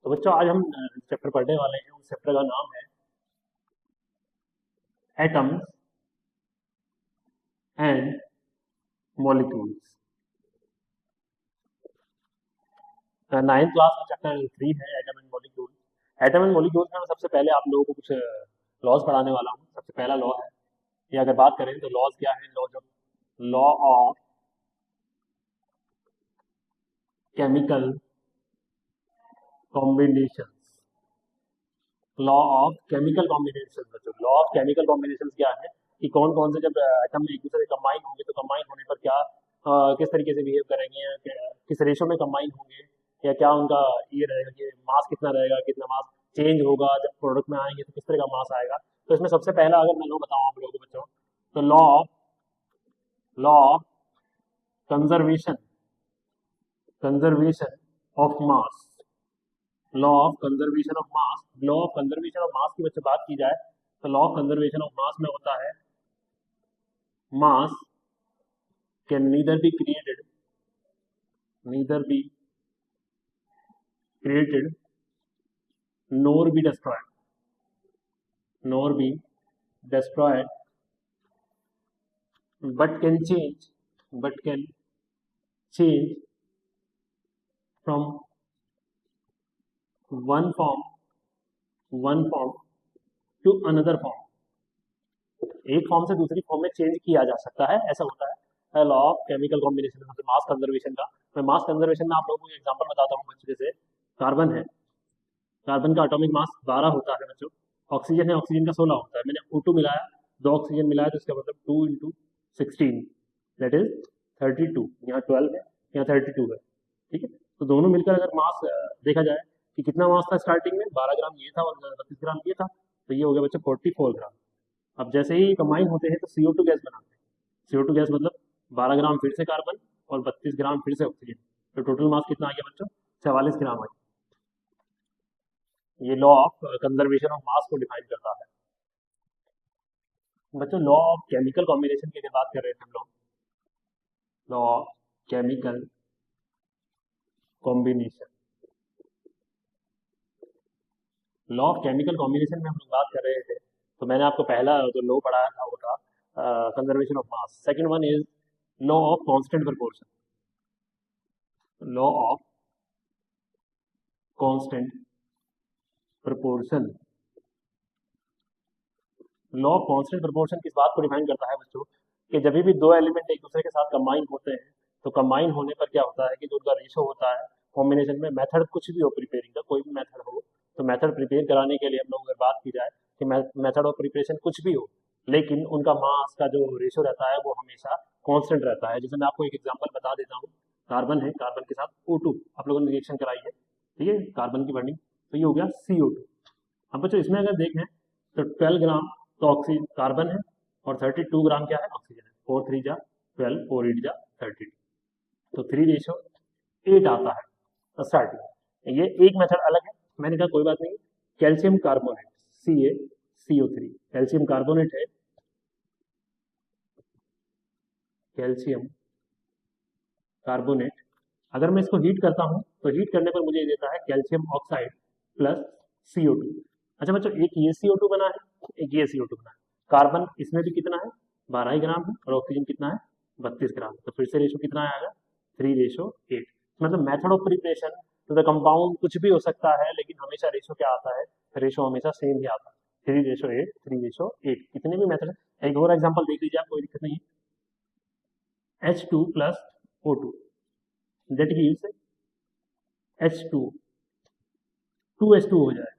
तो बच्चों आज हम चैप्टर पढ़ने वाले हैं। उस चैप्टर का नाम है atoms and molecules. Ninth class में चैप्टर 3 है atom and molecule. Atom and molecules में मैं सबसे पहले आप लोगों को कुछ लॉज पढ़ाने वाला हूँ। सबसे पहला लॉ है, ये अगर बात करें तो लॉज क्या है, law of chemical combination. Law of chemical combination बच्चों, लॉ ऑफ केमिकल कॉम्बिनेशन क्या है कि कौन कौन से जब एटम एक दूसरे कंबाइन होंगे तो कंबाइन होने पर क्या किस तरीके से बिहेव करेंगे, या किस रेशो में कंबाइन होंगे, या क्या उनका ये रहेगा कि मास कितना रहेगा, कितना मास चेंज होगा जब प्रोडक्ट में आएंगे तो किस तरह का मास आएगा। तो इसमें सबसे पहला अगर मैं बताऊँ आप लोगों को बच्चों, तो law of conservation conservation of mass. Law of conservation of mass, law of conservation of mass की बच्चे बात की जाए तो law of conservation of mass में होता है मास can neither be created nor be destroyed but can change from one form to another form। एक फॉर्म से दूसरी फॉर्म में चेंज किया जा सकता है, ऐसा होता है लॉ ऑफ केमिकल कॉम्बिनेशन मतलब मास कंजर्वेशन का। मैं मास कंजर्वेशन में आप लोगों को एग्जांपल बताता हूँ बच्चों। जैसे कार्बन है, कार्बन का एटॉमिक मास 12 होता है बच्चों। ऑक्सीजन है, ऑक्सीजन का 16 होता है। मैंने O2 मिलाया, 2 ऑक्सीजन मिलाया तो इसका मतलब 2 इंटू 16 दैट इज 32। यहाँ 12 है, यहाँ 32 है, ठीक है। तो दोनों मिलकर अगर मास देखा जाए कि कितना मास था स्टार्टिंग में, 12 ग्राम ये था और 32 ग्राम ये था, तो ये हो गया बच्चों 44 ग्राम। अब जैसे ही कंबाइन होते हैं तो CO2 गैस बनाते हैं। CO2 गैस मतलब 12 ग्राम फिर से कार्बन और 32 ग्राम फिर से ऑक्सीजन, तो टोटल मास कितना आ गया बच्चों, 44 ग्राम आ गया। ये law of conservation of mass को डिफाइन करता है बच्चों। लॉ ऑफ केमिकल कॉम्बिनेशन की अगर बात कर रहे थे हम लोग, law of chemical combination, law of chemical combination में हम लोग बात कर रहे थे तो मैंने आपको पहला जो लॉ पढ़ाया था वो था conservation of mass. Second one is law of constant proportion. Law of constant proportion, law of constant proportion किस बात को डिफाइन करता है बच्चों कि जब भी दो एलिमेंट एक दूसरे के साथ कंबाइन होते हैं तो कंबाइन होने पर क्या होता है कि जो उनका रेशो होता है कॉम्बिनेशन में, मेथड कुछ भी हो प्रिपेयरिंग का, कोई भी मेथड हो, तो मेथड प्रिपेयर कराने के लिए हम लोग अगर बात की जाए कि मेथड ऑफ प्रिपरेशन कुछ भी हो, लेकिन उनका मास का जो रेशो रहता है वो हमेशा कांस्टेंट रहता है। जैसे मैं आपको एक एग्जांपल बता देता हूँ, कार्बन है, कार्बन के साथ O2 आप लोगों ने रिएक्शन कराई है, ठीक है, कार्बन की बॉन्डिंग, तो ये हो गया CO2। अब बच्चों इसमें अगर देखें तो 12 ग्राम तो ऑक्सीजन कार्बन है और 32 ग्राम क्या है, ऑक्सीजन है। 4 3 जा 12, 4 8 जा 32, तो 3:8 आता है। तो स्टार्टिंग ये एक मेथड अलग है, मैंने कहा कोई बात नहीं। Calcium carbonate CaCO3, calcium carbonate है, कैल्शियम कार्बोनेट। अगर मैं इसको हीट करता हूं तो हीट करने पर मुझे ये देता है कैल्शियम ऑक्साइड प्लस CO2। अच्छा बच्चों, एक ये CO2 बना है, एक ये CO2 बना है। कार्बन इसमें भी कितना है, 12 ही ग्राम है, और ऑक्सीजन कितना है, 32 ग्राम। तो फिर से रेशो कितना आएगा, 3:8। मतलब मेथड ऑफ प्रिपरेशन तो द कंपाउंड कुछ भी हो सकता है, लेकिन हमेशा रेशो क्या आता है, रेशो हमेशा सेम ही आता है, 3:8, 3:8। कितने भी मेथड। एक और एग्जाम्पल देख लीजिए आप, कोई दिक्कत नहीं है। H2 plus O2 that gives H2, 2H2 हो जाए।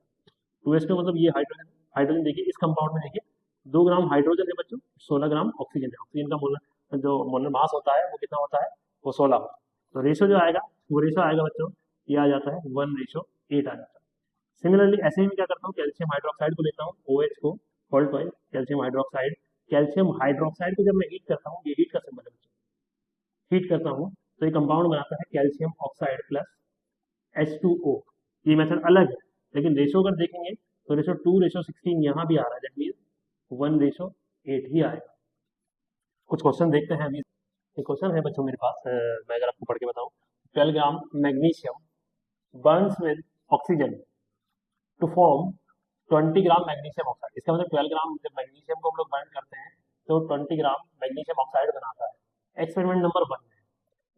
2H2 मतलब ये हाइड्रोजन, हाइड्रोजन देखिए इस कंपाउंड में देखिए 2 ग्राम हाइड्रोजन है बच्चों, 16 ग्राम ऑक्सीजन है। ऑक्सीजन का मोलर जो मोलर मास होता है वो कितना होता है, वो 16 होता है। तो रेशो जो आएगा वो रेशो आएगा बच्चों, ये आ जाता है 1:8 आ जाता है। सिमिलरली ऐसे ही मैं क्या करता हूँ, कैल्शियम हाइड्रोक्साइड को लेता हूँ, OH को hold point calcium hydroxide. Calcium hydroxide को जब मैं हीट करता हूँ, ये हीट का सिंबल है बच्चों, हीट करता हूँ तो ये कंपाउंड बनाता है कैल्शियम ऑक्साइड प्लस H2O। ये मेथड अलग है, लेकिन रेशो अगर देखेंगे तो रेशो 2:16 यहाँ भी आ रहा है, दैट मीन 1:8 ही आएगा। कुछ क्वेश्चन देखते हैं अभी। एक क्वेश्चन है बच्चों मेरे पास, मैं अगर आपको पढ़ के बताऊं, 12 gram magnesium burns with oxygen to form 20 gram magnesium oxide. इसका मतलब 12 ग्राम जब मैग्नीशियम को हम लोग बाइंड करते हैं तो 20 ग्राम मैग्नीशियम ऑक्साइड बनाता है। एक्सपेरिमेंट नंबर 1 में।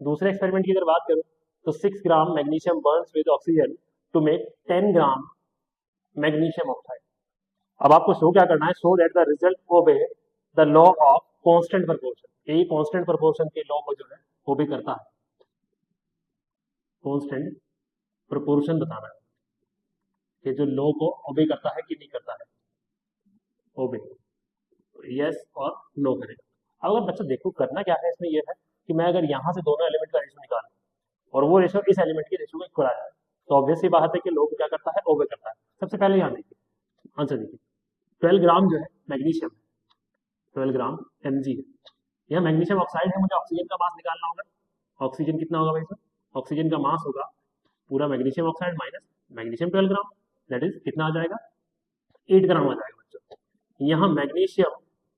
दूसरे एक्सपेरिमेंट की अगर बात करूं तो 6 gram magnesium burns with oxygen to make 10 gram magnesium oxide. अब आपको शो क्या करना है, show that the result obey the law of constant proportion. ये कांस्टेंट प्रोपोर्शन के लॉ को जो है वो भी करता है। कांस्टेंट प्रोपोर्शन बताना है कि जो लॉ को ओबे करता है कि नहीं करता है, ओबे यस और नो करेगा। अब अगर बच्चा देखो करना क्या है इसमें, यह है कि मैं अगर यहाँ से दोनों एलिमेंट का रेशो निकालूं और वो रेशो इस एलिमेंट के रेशो को इक्वल आ जाए तो ऑब्वियस सी बात है कि लॉ को क्या करता है, ओबे करता है। सबसे पहले यहाँ देखिए आंसर देखिए, 12 ग्राम जो है मैग्नीशियम, 12 ग्राम Mg है। यह मैग्नीशियम ऑक्साइड है, मुझे ऑक्सीजन का मास निकालना होगा। ऑक्सीजन कितना होगा भाई साहब, ऑक्सीजन का मास होगा पूरा magnesium oxide minus magnesium 12 gram, that is कितना आ जाएगा, 8 ग्राम आ जाएगा बच्चों। यहाँ मैग्नीशियम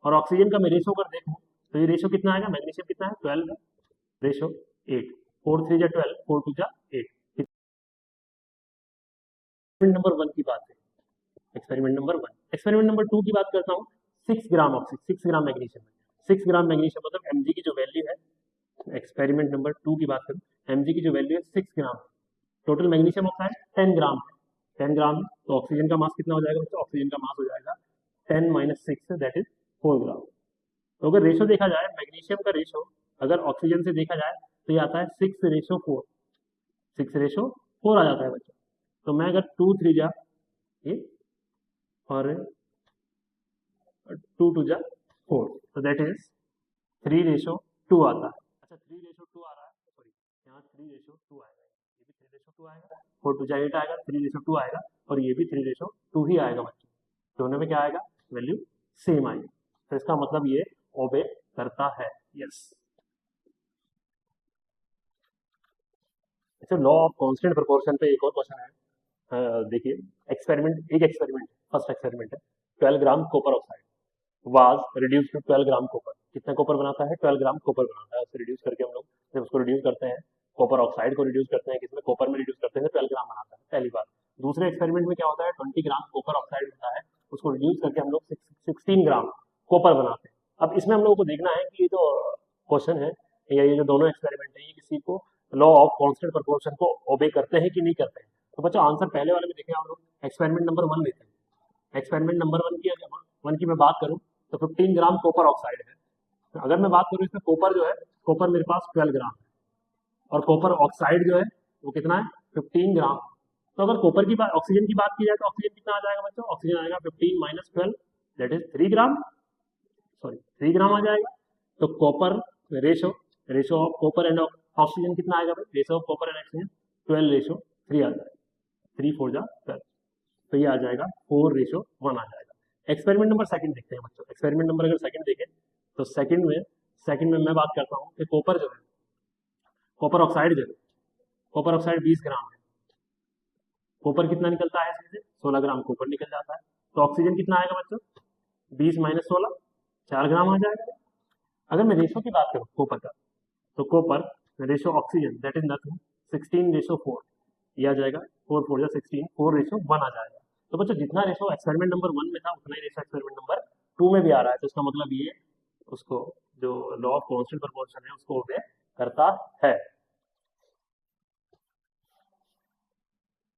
और ऑक्सीजन का मैं रेशो कर देखूँ तो ये रेशो कितना आएगा, मैग्नीशियम कितना है 12 रेशो 8, 4 3 जा 12, 4 2 जा 8। एक्सपेरिमेंट नंबर 1 की बात है, एक्सपेरिमेंट नंबर 1। एक्सपेरिमेंट नंबर 2 की बात करता हूँ, 6 gram oxygen, 6 gram magnesium, 6 gram magnesium मतलब Mg की जो वैल्यू है, एक्सपेरिमेंट नंबर 2 की बात करूँ, Mg की जो वैल्यू है 6 ग्राम, टोटल मैग्नीशियम ऑक्साइड 10 ग्राम है, 10 ग्राम तो ऑक्सीजन का मास कितना हो जाएगा बच्चों, ऑक्सीजन का मास हो जाएगा 10 माइनस 6 दैट इज 4 ग्राम। तो अगर रेशो देखा जाए मैग्नीशियम का रेशो अगर ऑक्सीजन से देखा जाए तो ये आता है 6:4, 6:4 आ जाता है बच्चों। तो मैं अगर 2 3 जा ये और 2 2 जा 4 तो दैट इज 3:2 आता है। अच्छा 3:2 आ रहा है, सॉरी यहाँ 3:2 आएगा, ये भी 3:2 आएगा, 4 2 जा 8 आएगा, 3:2 आएगा और ये भी 3:2 ही आएगा बच्चों। दोनों में क्या आएगा, वैल्यू सेम आएगी। तो इसका मतलब ये ओबे करता है, यस। अच्छा लॉ ऑफ कांस्टेंट प्रोपोर्शन पे एक और क्वेश्चन है, देखिए एक्सपेरिमेंट, एक एक्सपेरिमेंट फर्स्ट एक्सपेरिमेंट है, 12 gram copper oxide was reduce to 12 gram copper. कितना कॉपर बनाता है, 12 ग्राम कॉपर बनाता है। उससे रिड्यूस करके हम लोग जब उसको रिड्यूस करते हैं, कॉपर ऑक्साइड को रिड्यूस करते हैं किसमें, कॉपर में रिड्यूस करते हैं, 12 ग्राम बनाता है पहली बार। दूसरे एक्सपेरिमेंट में क्या होता है, 20 ग्राम कॉपर ऑक्साइड होता है, उसको रिड्यूस करके हम लोग 16 ग्राम कॉपर बनाते हैं। अब इसमें हम लोगों को देखना है कि ये जो क्वेश्चन है या ये जो दोनों एक्सपेरिमेंट है ये किसी को लॉ ऑफ कांस्टेंट प्रोपोर्शन को ओबे करते हैं कि नहीं करते हैं। तो बच्चों आंसर पहले वाले में देखें हम लोग, एक्सपेरिमेंट नंबर 1 लेते हैं। एक्सपेरिमेंट नंबर 1 की मैं बात करूं तो 15 ग्राम कॉपर ऑक्साइड है। अगर मैं बात करूं इसमें कॉपर जो है, कॉपर मेरे पास 12 ग्राम है और कॉपर ऑक्साइड जो है वो कितना है 15 ग्राम। तो अगर कॉपर की बात, ऑक्सीजन की बात की जाए तो ऑक्सीजन कितना आ जाएगा बच्चों, ऑक्सीजन आएगा 15 minus 12 that is 3 gram, sorry 3 ग्राम आ जाएगा। तो copper ratio of copper and oxygen कितना आएगा भाई, ratio of copper and oxygen 12:3 आ जाएगा, 3 4 जा 12, तो ये आ जाएगा 4:1 आ जाएगा। एक्सपेरिमेंट नंबर सेकंड देखते हैं बच्चों। एक्सपेरिमेंट नंबर अगर सेकंड देखें तो सेकंड में मैं बात करता हूँ कि कॉपर जो है, कॉपर ऑक्साइड जो है, कॉपर ऑक्साइड 20 ग्राम है। कॉपर कितना निकलता है इसमें से, 16 ग्राम कॉपर निकल जाता है। तो ऑक्सीजन कितना आएगा बच्चों, 20 माइनस 16 4 ग्राम आ जाएगा। अगर मैं रेशो की बात करूँ कॉपर का, तो copper ratio oxygen that is nothing 16:4, ये आ जाएगा 4 4 जा 16, 4:1 आ जाएगा। तो बच्चों जितना रेशो एक्सपेरिमेंट नंबर 1 में था उतना ही रेशो एक्सपेरिमेंट नंबर 2 में भी आ रहा है। तो इसका मतलब ये उसको जो लॉ ऑफ कांस्टेंट प्रोपोर्शन है उसको ओबे करता है।